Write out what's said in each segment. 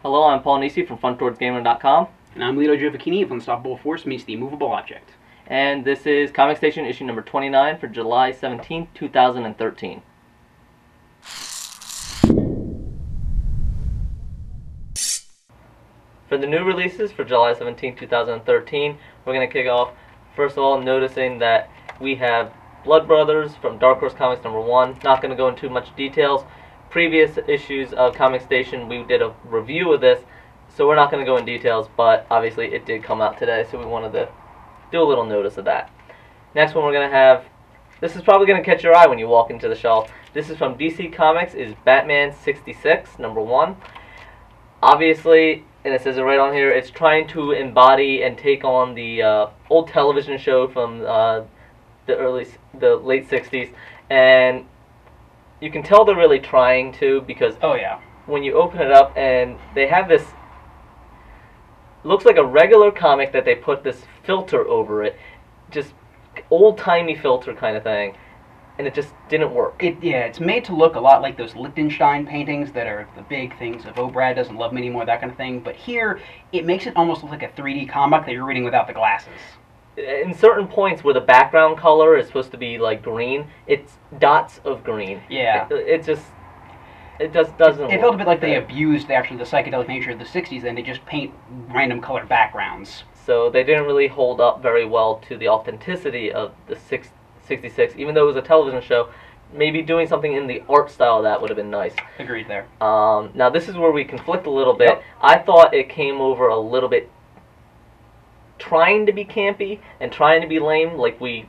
Hello, I'm Paul Nisi from FrontDoorsGamer.com. And I'm Lido of Unstoppable Force meets the Immovable Object. And this is Comic Station issue number 29 for July 17, 2013. For the new releases for July 17, 2013, we're going to kick off, first of all, noticing that we have Blood Brothers from Dark Horse Comics number 1. Not going to go into much details. Previous issues of Comic Station, we did a review of this, so we're not going to go in details, but obviously it did come out today, so we wanted to do a little notice of that. Next one we're going to have, this is probably going to catch your eye when you walk into the shelf. This is from DC Comics, is Batman 66, number 1. Obviously, and it says it right on here, it's trying to embody and take on the old television show from the late 60s, and you can tell they're really trying to, because when you open it up and they have this, looks like a regular comic that they put this filter over it, just old-timey filter kind of thing, and it just didn't work. It's made to look a lot like those Liechtenstein paintings that are the big things of, oh, Brad doesn't love me anymore, that kind of thing, but here it makes it almost look like a 3D comic that you're reading without the glasses. In certain points where the background color is supposed to be like green, it's dots of green. Yeah. It just doesn't work. It felt a bit like they abused the psychedelic nature of the 60s and they just paint random colored backgrounds. So they didn't really hold up very well to the authenticity of the 66, even though it was a television show. Maybe doing something in the art style of that would have been nice. Agreed there. Now this is where we conflict a little bit. Yep. I thought it came over a little bit trying to be campy and trying to be lame, like we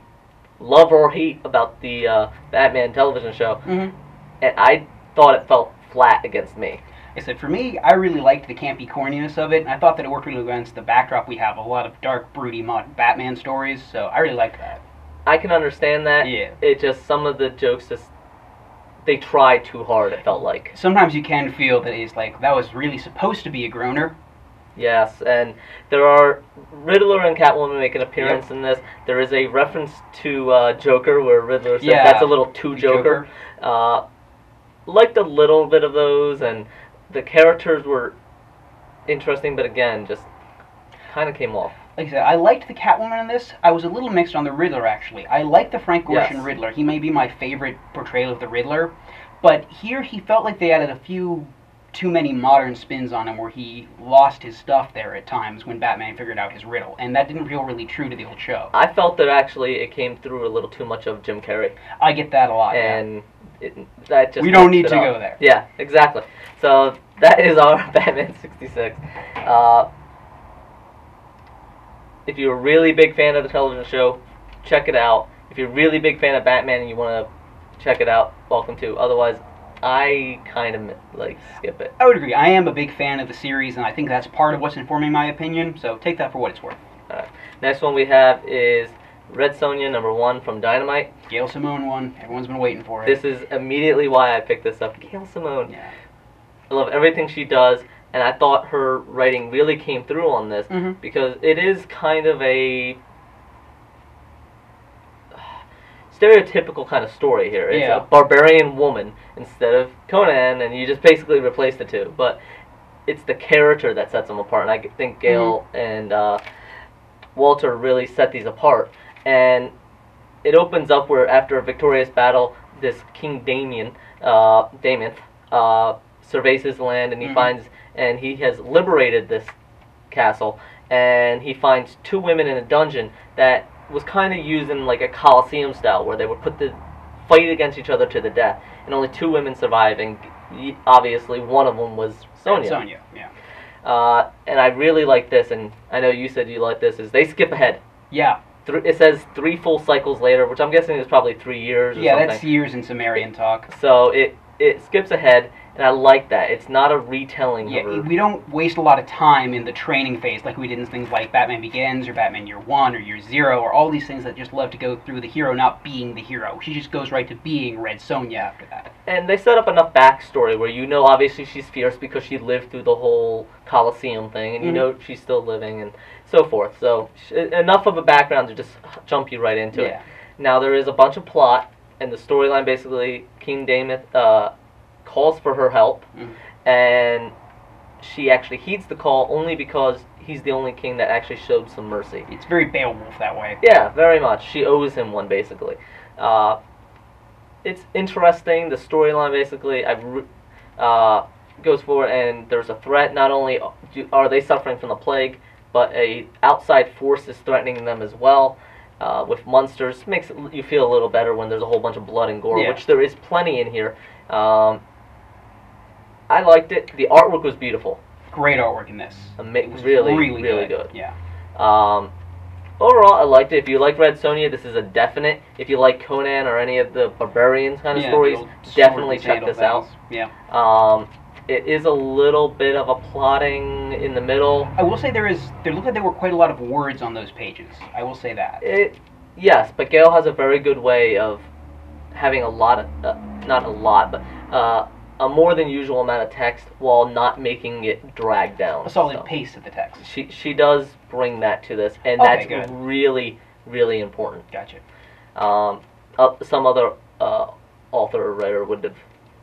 love or hate about the Batman television show. And I thought it felt flat against me. I said, for me, I really liked the campy corniness of it, and I thought that it worked really well against the backdrop we have, a lot of dark, broody Batman stories, so I really liked that. I can understand that. Yeah. It just, some of the jokes just, they tried too hard, it felt like. Sometimes you can feel that it's like, that was really supposed to be a groaner. Yes, and there are Riddler and Catwoman make an appearance in this. There is a reference to Joker where Riddler says that's a little too Joker. Liked a little bit of those, and the characters were interesting, but again, just kind of came off. Like I said, I liked the Catwoman in this. I was a little mixed on the Riddler, actually. I like the Frank Gorshin Riddler. He may be my favorite portrayal of the Riddler, but here he felt like they added a few too many modern spins on him where he lost his stuff there at times when Batman figured out his riddle, and that didn't feel really true to the old show. I felt that actually it came through a little too much of Jim Carrey. I get that a lot, and that just we don't need to go there. Yeah, exactly. So that is our Batman 66. If you're a really big fan of the television show, check it out. If you're a really big fan of Batman and you want to check it out, welcome to. Otherwise, I kind of like skip it. I would agree. I am a big fan of the series, and I think that's part of what's informing my opinion, so take that for what it's worth. Alright. Next one we have is Red Sonja number 1 from Dynamite. Gail Simone one. Everyone's been waiting for it. This is immediately why I picked this up. Gail Simone. Yeah. I love everything she does, and I thought her writing really came through on this because it is kind of a stereotypical kind of story here. It's a barbarian woman instead of Conan, and you just basically replace the two. But it's the character that sets them apart, and I think Gail and Walter really set these apart. And it opens up where, after a victorious battle, this King Damien surveys his land, and he finds, and he has liberated this castle, and he finds 2 women in a dungeon that was kind of used in like a Colosseum style, where they would put the fight against each other to the death, and only 2 women survive, and obviously one of them was Sonja. Sonja, yeah. And I really like this, and I know you said you like this, is they skip ahead. Yeah. It says 3 full cycles later, which I'm guessing is probably 3 years or something. Yeah, that's years in Sumerian talk. So it skips ahead, and I like that. It's not a retelling. Yeah, we don't waste a lot of time in the training phase like we did in things like Batman Begins or Batman Year 1 or Year 0 or all these things that just love to go through the hero not being the hero. She just goes right to being Red Sonja after that. And they set up enough backstory where you know obviously she's fierce because she lived through the whole Colosseum thing, and you know she's still living and so forth. So enough of a background to just jump you right into it. Now there is a bunch of plot, and the storyline basically, King Daemon calls for her help, and she actually heeds the call only because he's the only king that actually showed some mercy. It's very Beowulf that way. Yeah, very much. She owes him one, basically. It's interesting. The storyline basically goes forward, and there's a threat. Not only are they suffering from the plague, but a outside force is threatening them as well. With monsters, makes you feel a little better when there's a whole bunch of blood and gore, which there is plenty in here. I liked it. The artwork was beautiful. Great artwork in this. Really good. Yeah. Overall, I liked it. If you like Red Sonja, this is a definite. If you like Conan or any of the barbarians kind of stories, definitely check this out. Yeah. It is a little bit of a plotting in the middle. I will say there looked like there were quite a lot of words on those pages. I will say that. Yes, but Gale has a very good way of having a lot of, not a lot, but a more than usual amount of text while not making it drag down. A solid pace of the text. She does bring that to this, and that's really, really important. Gotcha. Some other author or writer would have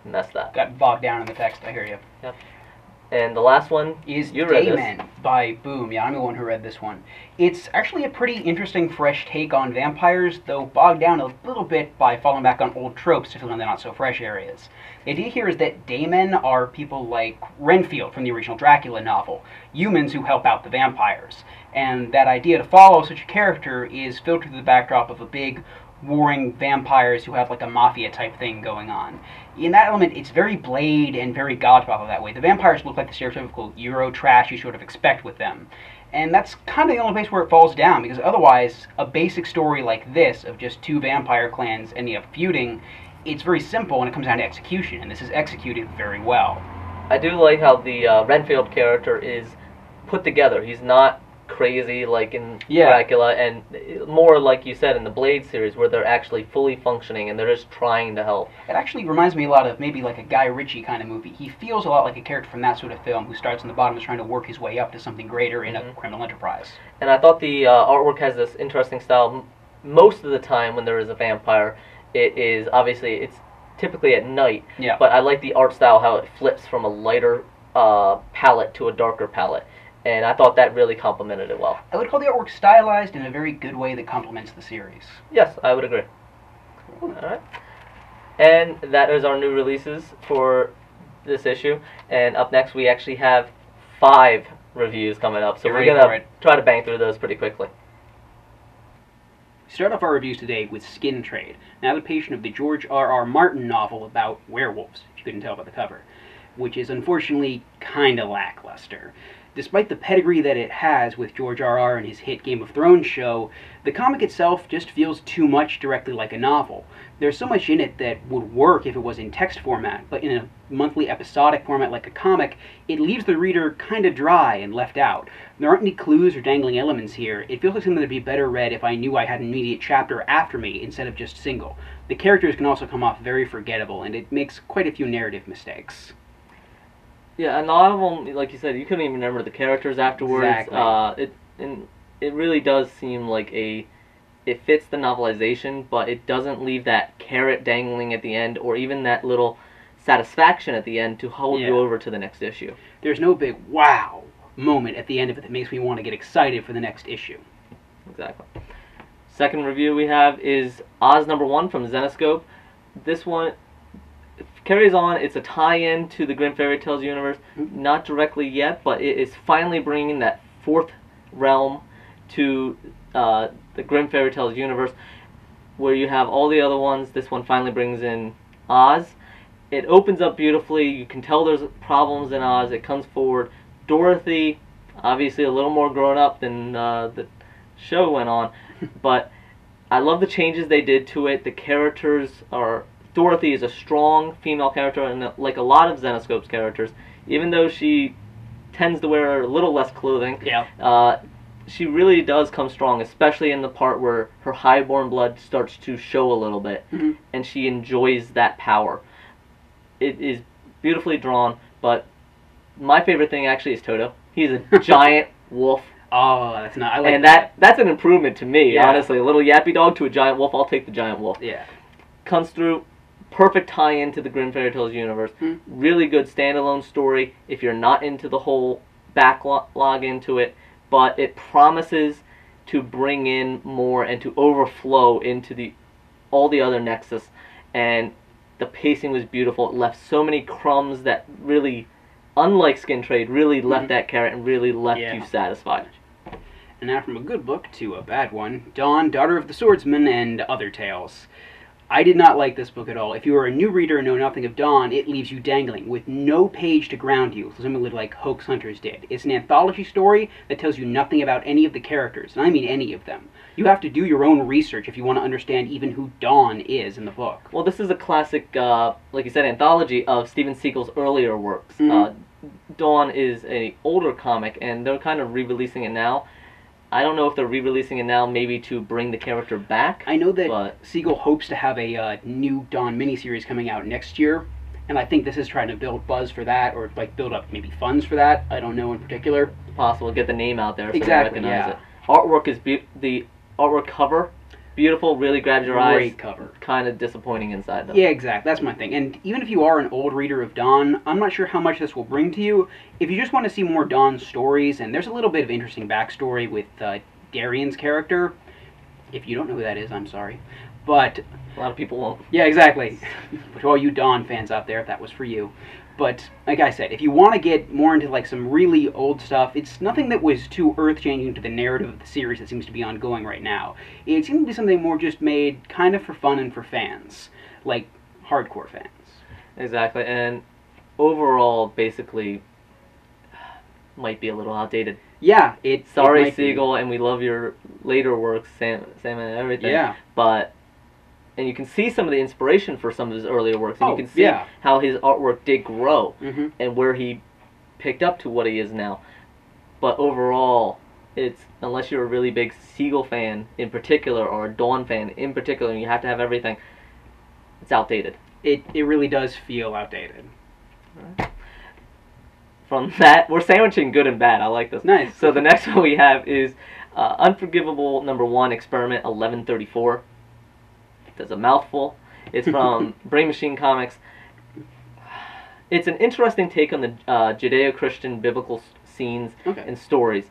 messed that. Got bogged down in the text, I hear you. Yep. And the last one is Dayman by Boom. Yeah, I'm the one who read this one. It's actually a pretty interesting, fresh take on vampires, though bogged down a little bit by falling back on old tropes to fill in the not-so-fresh areas. The idea here is that Daemon are people like Renfield from the original Dracula novel, humans who help out the vampires. And that idea to follow such a character is filtered through the backdrop of a big, warring vampires who have like a mafia type thing going on. In that element, it's very Blade and very Godfather that way. The vampires look like the stereotypical Euro trash you sort of expect with them. And that's kind of the only place where it falls down, because otherwise, a basic story like this, of just two vampire clans ending up feuding, it's very simple when it comes down to execution, and this is executed very well. I do like how the Renfield character is put together. He's not crazy like in Dracula, and more like you said in the Blade series, where they're actually fully functioning and they're just trying to help. It actually reminds me a lot of maybe like a Guy Ritchie kind of movie. He feels a lot like a character from that sort of film who starts on the bottom and is trying to work his way up to something greater in a criminal enterprise. And I thought the artwork has this interesting style. Most of the time when there is a vampire, it is obviously, it's typically at night, but I like the art style, how it flips from a lighter palette to a darker palette. And I thought that really complemented it well. I would call the artwork stylized in a very good way that complements the series. Yes, I would agree. Alright. And that is our new releases for this issue. And up next we actually have 5 reviews coming up. So we're going to try to bang through those pretty quickly. Start off our reviews today with Skin Trade, an adaptation of the George R.R. Martin novel about werewolves, if you couldn't tell by the cover, which is unfortunately kind of lackluster. Despite the pedigree that it has with George R.R. and his hit Game of Thrones show, the comic itself just feels too much directly like a novel. There's so much in it that would work if it was in text format, but in a monthly episodic format like a comic, it leaves the reader kind of dry and left out. There aren't any clues or dangling elements here. It feels like something that would be better read if I knew I had an immediate chapter after me instead of just single. The characters can also come off very forgettable, and it makes quite a few narrative mistakes. Yeah, and a lot of them, like you said, you couldn't even remember the characters afterwards. Exactly. It really does seem like it fits the novelization, but it doesn't leave that carrot dangling at the end, or even that little satisfaction at the end to hold you over to the next issue. There's no big wow moment at the end of it that makes me want to get excited for the next issue. Exactly. Second review we have is Oz #1 from Zenescope. This one carries on. It's a tie-in to the Grimm Fairy Tales universe. Not directly yet, but it is finally bringing that 4th realm to the Grimm Fairy Tales universe, where you have all the other ones. This one finally brings in Oz. It opens up beautifully. You can tell there's problems in Oz. It comes forward. Dorothy, obviously a little more grown up than the show went on, but I love the changes they did to it. The characters are... Dorothy is a strong female character, and like a lot of Zenescope's characters, even though she tends to wear a little less clothing, she really does come strong, especially in the part where her highborn blood starts to show a little bit, and she enjoys that power. It is beautifully drawn, but my favorite thing actually is Toto. He's a giant wolf. Oh, that's not. I like and that. that's an improvement to me, Yeah. honestly. A little yappy dog to a giant wolf. I'll take the giant wolf. Yeah. Comes through, perfect tie-in to the Grimm Fairy Tales universe. Really good standalone story if you're not into the whole backlog into it, but it promises to bring in more and to overflow into all the other Nexus, and the pacing was beautiful. It left so many crumbs that really, unlike Skin Trade, really left that carrot and really left you satisfied. And now from a good book to a bad one, Dawn, Daughter of the Swordsman, and Other Tales. I did not like this book at all. If you are a new reader and know nothing of Dawn, it leaves you dangling with no page to ground you, similarly like Hoax Hunters did. It's an anthology story that tells you nothing about any of the characters, and I mean any of them. You have to do your own research if you want to understand even who Dawn is in the book. Well, this is a classic, like you said, anthology of Steven Seagal's earlier works. Dawn is an older comic, and they're kind of re-releasing it now. I don't know if they're re-releasing it now, maybe to bring the character back. I know that Siegel hopes to have a new Dawn miniseries coming out next year, and I think this is trying to build buzz for that, or like build up maybe funds for that. I don't know in particular. Possible, get the name out there so exactly, they recognize it. Artwork is the artwork cover, beautiful, really grabs your eyes. Great cover. Kind of disappointing inside though. Yeah, exactly. That's my thing. And even if you are an old reader of Dawn, I'm not sure how much this will bring to you. If you just want to see more Dawn stories, and there's a little bit of interesting backstory with Darian's character. If you don't know who that is, I'm sorry. But a lot of people won't. Yeah, exactly. To all you Dawn fans out there, if that was for you. But like I said, if you want to get more into like some really old stuff, it's nothing that was too earth-changing to the narrative of the series that seems to be ongoing right now. It seems to be something more just made kind of for fun and for fans, like hardcore fans. Exactly, and overall, basically, might be a little outdated. Yeah, sorry, Siegel, and we love your later works, Sam and everything. Yeah, and you can see some of the inspiration for some of his earlier works, and you can see how his artwork did grow, and where he picked up to what he is now. But overall, it's, unless you're a really big Siegel fan in particular, or a Dawn fan in particular, and you have to have everything, it's outdated. It really does feel outdated. Right. From that, we're sandwiching good and bad. I like this. Nice. So the next one we have is Unforgivable #1 Experiment 1134. That's a mouthful. It's from Brainmachine Comics. It's an interesting take on the Judeo-Christian biblical scenes and stories.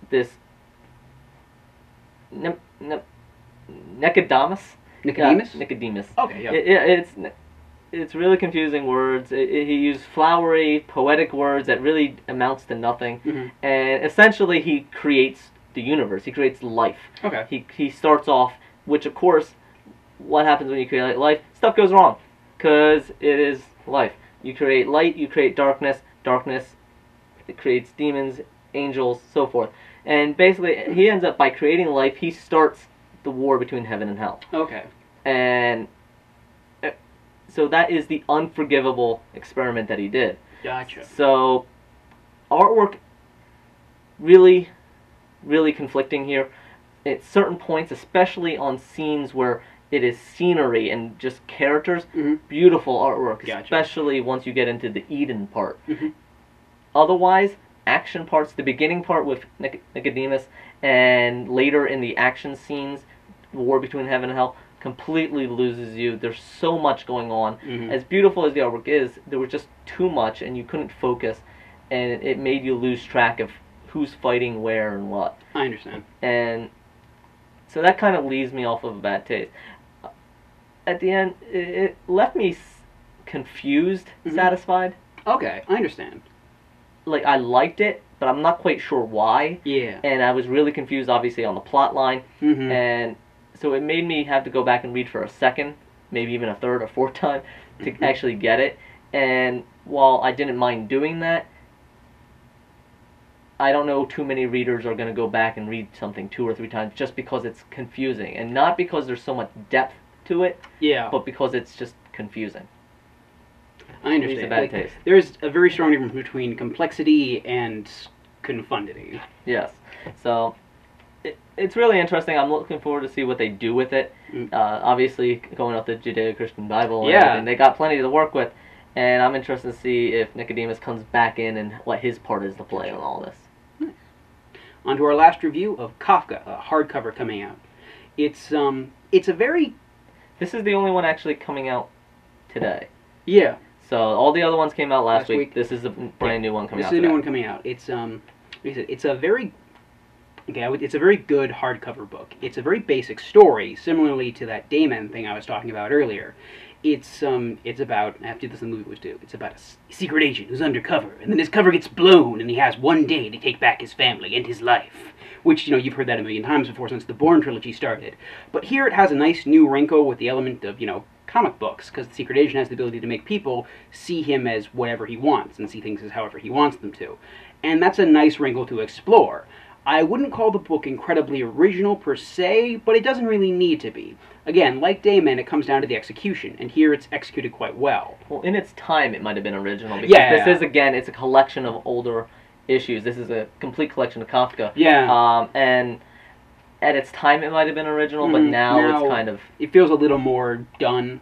This Nicodemus? Nicodemus. Okay, yeah. It's really confusing words. He used flowery, poetic words that really amounts to nothing. And essentially he creates the universe. He creates life. Okay. He starts off, which of course, what happens when you create life? Stuff goes wrong, because it is life. You create light, you create darkness. Darkness, it creates demons, angels, so forth. And basically, he ends up, by creating life, he starts the war between heaven and hell. Okay. And so that is the unforgivable experiment that he did. Gotcha. So, artwork, really, really conflicting here. At certain points, especially on scenes where it is scenery and just characters, beautiful artwork, especially once you get into the Eden part. Otherwise, action parts, the beginning part with Nicodemus, and later in the action scenes, the war between heaven and hell, completely loses you. There's so much going on. As beautiful as the artwork is, there was just too much, and you couldn't focus, and it made you lose track of who's fighting where and what. I understand. And so that kind of leaves me off of a bad taste. At the end, it left me confused, satisfied. Okay, I understand. Like, I liked it, but I'm not quite sure why. Yeah. And I was really confused, obviously, on the plot line. And so it made me have to go back and read for a second, maybe even a third or fourth time, to actually get it. And while I didn't mind doing that, I don't know too many readers are going to go back and read something 2 or 3 times just because it's confusing. And not because there's so much depth to it, but because it's just confusing. I understand. It's a bad taste. There's a very strong difference between complexity and confundity. Yes. So it's really interesting. I'm looking forward to see what they do with it. Obviously, going off the Judeo-Christian Bible and everything, they got plenty to work with. And I'm interested to see if Nicodemus comes back in and what his part is to play on all this. On to our last review of Kafka, a hardcover coming out. It's a very... This is the only one actually coming out today. Yeah. So all the other ones came out last week. This is a brand new one coming out today. This is a new one coming out. It's a very... Okay, it's a very good hardcover book. It's a very basic story, similarly to that Daemon thing I was talking about earlier. It's about, after this the movie was due, it's about a secret agent who's undercover, and then his cover gets blown, and he has one day to take back his family and his life. Which, you know, you've heard that a million times before since the Bourne trilogy started. But here it has a nice new wrinkle with the element of, you know, comic books, because the secret agent has the ability to make people see him as whatever he wants, and see things as however he wants them to. And that's a nice wrinkle to explore. I wouldn't call the book incredibly original per se, but it doesn't really need to be. Again, like Daemon, it comes down to the execution, and here it's executed quite well. Well, in its time, it might have been original, because this is, again, it's a collection of older issues. This is a complete collection of Kafka. Yeah. And at its time, it might have been original, but now it's kind of... It feels a little more done.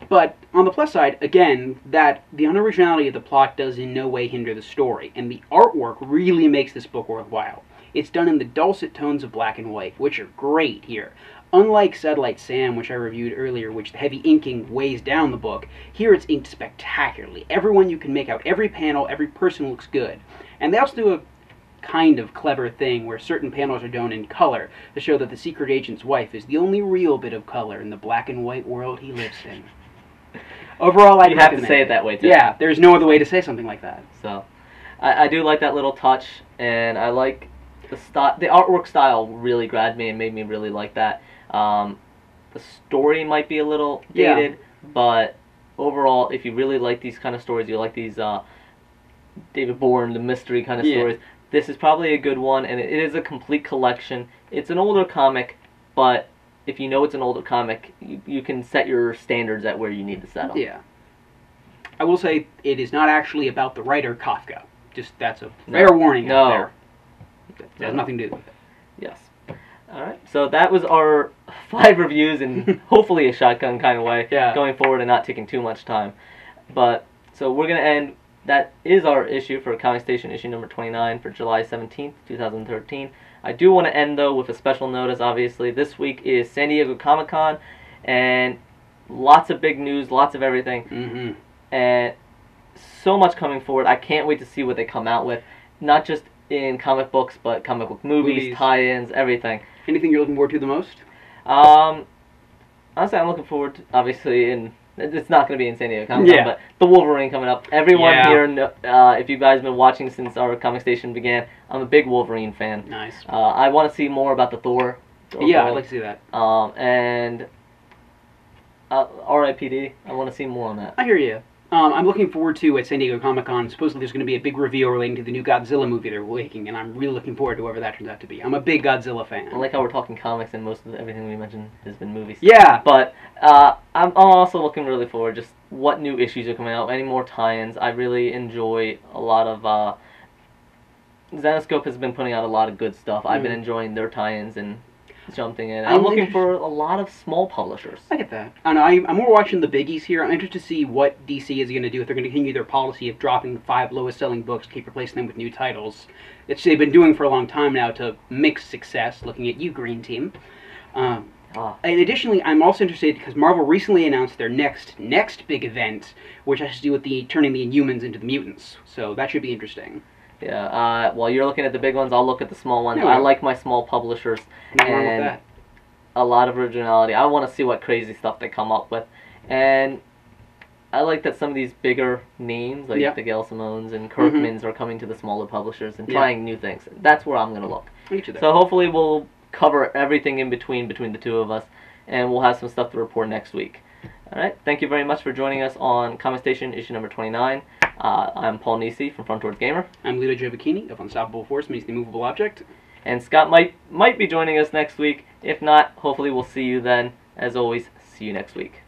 But on the plus side, again, that the unoriginality of the plot does in no way hinder the story, and the artwork really makes this book worthwhile. It's done in the dulcet tones of black and white, which are great here. Unlike Satellite Sam, which I reviewed earlier, which the heavy inking weighs down the book, here it's inked spectacularly. Everyone you can make out, every panel, every person looks good. And they also do a kind of clever thing where certain panels are done in color to show that the secret agent's wife is the only real bit of color in the black and white world he lives in. Overall, I'd have to say it that way, too. Yeah, there's no other way to say something like that. So, I do like that little touch, and I like... The artwork style really grabbed me and made me really like that. The story might be a little dated, but overall, if you really like these kind of stories, you like these David Bourne, the mystery kind of stories, this is probably a good one, and it is a complete collection. It's an older comic, but if you know it's an older comic, you can set your standards at where you need to set them. Yeah. I will say, it is not actually about the writer Kafka. Just, that's a fair warning out there. It has nothing to do with it. Yes. Alright, so that was our 5 reviews in hopefully a shotgun kind of way going forward and not taking too much time. But, so we're going to end, that is our issue for Comic Station issue number 29 for July 17th, 2013. I do want to end though with a special notice, obviously. This week is Sandiego Comic Con, and lots of big news, lots of everything. And so much coming forward. I can't wait to see what they come out with. Not just in comic books, but comic book movies, tie-ins, everything. Anything you're looking forward to the most? Honestly, I'm looking forward to, obviously, it's not going to be in San Diego Comic Con, but the Wolverine coming up. Everyone here, if you guys have been watching since our Comic Station began, I'm a big Wolverine fan. Nice. I want to see more about the Thor. Yeah, I'd like to see that. And R.I.P.D. I want to see more on that. I hear you. I'm looking forward to, at San Diego Comic Con, supposedly there's going to be a big reveal relating to the new Godzilla movie they're making, and I'm really looking forward to whatever that turns out to be. I'm a big Godzilla fan. I like how we're talking comics and most of everything we mentioned has been movies. Yeah! But I'm also looking really forward just what new issues are coming out, any more tie-ins. I really enjoy a lot of... Zenescope has been putting out a lot of good stuff. I've been enjoying their tie-ins and jumping in. I'm looking for a lot of small publishers. I get that. And I'm more watching the biggies here. I'm interested to see what DC is going to do, if they're going to continue their policy of dropping the 5 lowest selling books to keep replacing them with new titles. It's they've been doing for a long time now to mix success, looking at you, Green Team. And additionally, I'm also interested because Marvel recently announced their next big event, which has to do with turning the Inhumans into the mutants. So that should be interesting. Yeah, while you're looking at the big ones, I'll look at the small ones. I like my small publishers. And a lot of originality. I want to see what crazy stuff they come up with. And I like that some of these bigger names, like the Gail Simones and Kirkmans, are coming to the smaller publishers and trying new things. That's where I'm going to look. So hopefully we'll cover everything in between the two of us, and we'll have some stuff to report next week. Alright, thank you very much for joining us on Comic Station issue number 29. I'm Paul Nisi from Front Towards Gamer. I'm Lido Jovicchini of Unstoppable Force meets the Immovable Object. And Scott might be joining us next week. If not, hopefully we'll see you then. As always, see you next week.